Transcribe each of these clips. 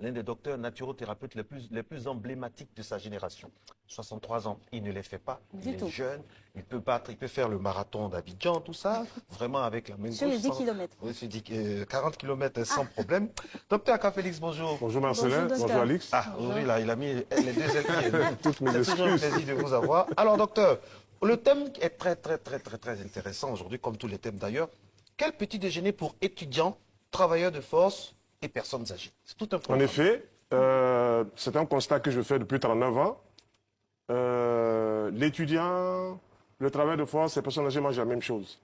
l'un des docteurs naturothérapeutes les plus emblématiques de sa génération. 63 ans, il ne les fait pas, il est jeune, il peut battre, il peut faire le marathon d'Abidjan, tout ça, vraiment avec la main gauche. Sur les 10 km. Oui, c'est 40 km sans problème. Docteur Akafélix, bonjour. Bonjour Marcelin, bonjour Alix. Ah, oui, là, il a mis les deux ailes. Toutes mes excuses. C'est toujours un plaisir de vous avoir. Alors, docteur, le thème est très intéressant aujourd'hui, comme tous les thèmes d'ailleurs. Quel petit déjeuner pour étudiants, travailleurs de force et personnes âgées? C'est tout un programme. En effet, c'est un constat que je fais depuis 39 ans. L'étudiant, le travail de force, les personnes âgées mangent la même chose.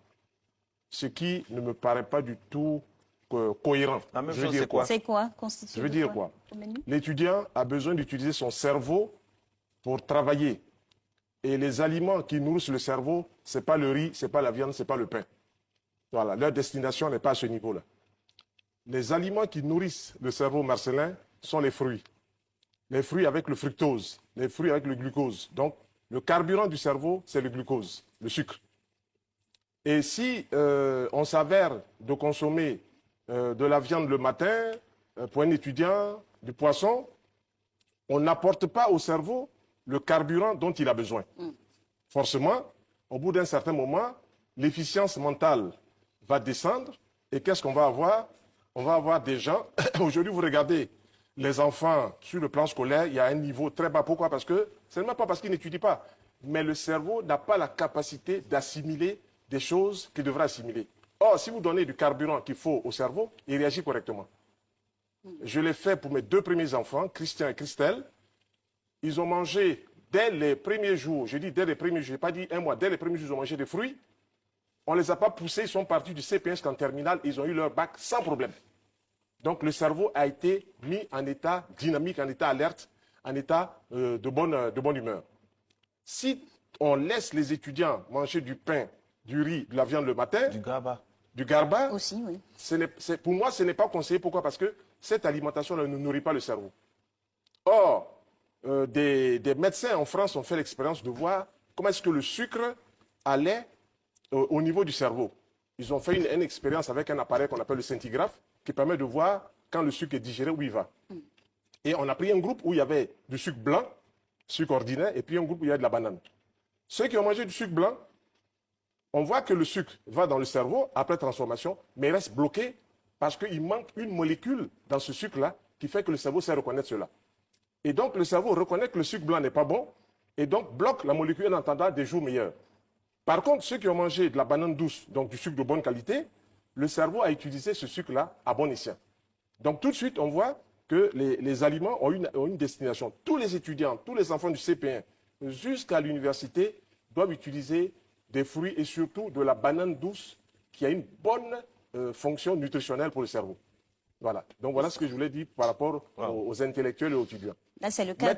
Ce qui ne me paraît pas du tout cohérent. La même je veux chose, dire c'est quoi? C'est quoi? Constitué Je veux de dire quoi? L'étudiant a besoin d'utiliser son cerveau pour travailler. Et les aliments qui nourrissent le cerveau, ce n'est pas le riz, ce n'est pas la viande, ce n'est pas le pain. Voilà, leur destination n'est pas à ce niveau-là. Les aliments qui nourrissent le cerveau, Marcelin, sont les fruits. Les fruits avec le fructose, les fruits avec le glucose. Donc, le carburant du cerveau, c'est le glucose, le sucre. Et si on s'avère de consommer de la viande le matin, pour un étudiant, du poisson, on n'apporte pas au cerveau le carburant dont il a besoin. Forcément, au bout d'un certain moment, l'efficience mentale va descendre. Et qu'est-ce qu'on va avoir? On va avoir des gens... Aujourd'hui, vous regardez les enfants sur le plan scolaire, il y a un niveau très bas. Pourquoi? Parce que ce n'est même pas parce qu'ils n'étudient pas. Mais le cerveau n'a pas la capacité d'assimiler des choses qu'il devrait assimiler. Or, si vous donnez du carburant qu'il faut au cerveau, il réagit correctement. Je l'ai fait pour mes deux premiers enfants, Christian et Christelle. Ils ont mangé dès les premiers jours, je dis dès les premiers jours, je n'ai pas dit un mois, dès les premiers jours, ils ont mangé des fruits. On ne les a pas poussés, ils sont partis du CP jusqu'en terminale, ils ont eu leur bac sans problème. Donc le cerveau a été mis en état dynamique, en état alerte, en état de bonne humeur. Si on laisse les étudiants manger du pain, du riz, de la viande le matin, du garba, aussi, oui. Pour moi, ce n'est pas conseillé. Pourquoi? Parce que cette alimentation-là ne nourrit pas le cerveau. Or, des médecins en France ont fait l'expérience de voir comment est-ce que le sucre allait au niveau du cerveau. Ils ont fait une expérience avec un appareil qu'on appelle le scintigraphe qui permet de voir quand le sucre est digéré, où il va. Et on a pris un groupe où il y avait du sucre blanc, sucre ordinaire, et puis un groupe où il y a de la banane. Ceux qui ont mangé du sucre blanc, on voit que le sucre va dans le cerveau après transformation, mais il reste bloqué parce qu'il manque une molécule dans ce sucre-là qui fait que le cerveau sait reconnaître cela. Et donc le cerveau reconnaît que le sucre blanc n'est pas bon et donc bloque la molécule en attendant des jours meilleurs. Par contre, ceux qui ont mangé de la banane douce, donc du sucre de bonne qualité, le cerveau a utilisé ce sucre-là à bon escient. Donc tout de suite, on voit que les aliments ont une destination. Tous les étudiants, tous les enfants du CP1 jusqu'à l'université doivent utiliser des fruits et surtout de la banane douce qui a une bonne fonction nutritionnelle pour le cerveau. Voilà. Donc voilà ce que je voulais dire par rapport aux intellectuels et aux étudiants. Là, c'est le cas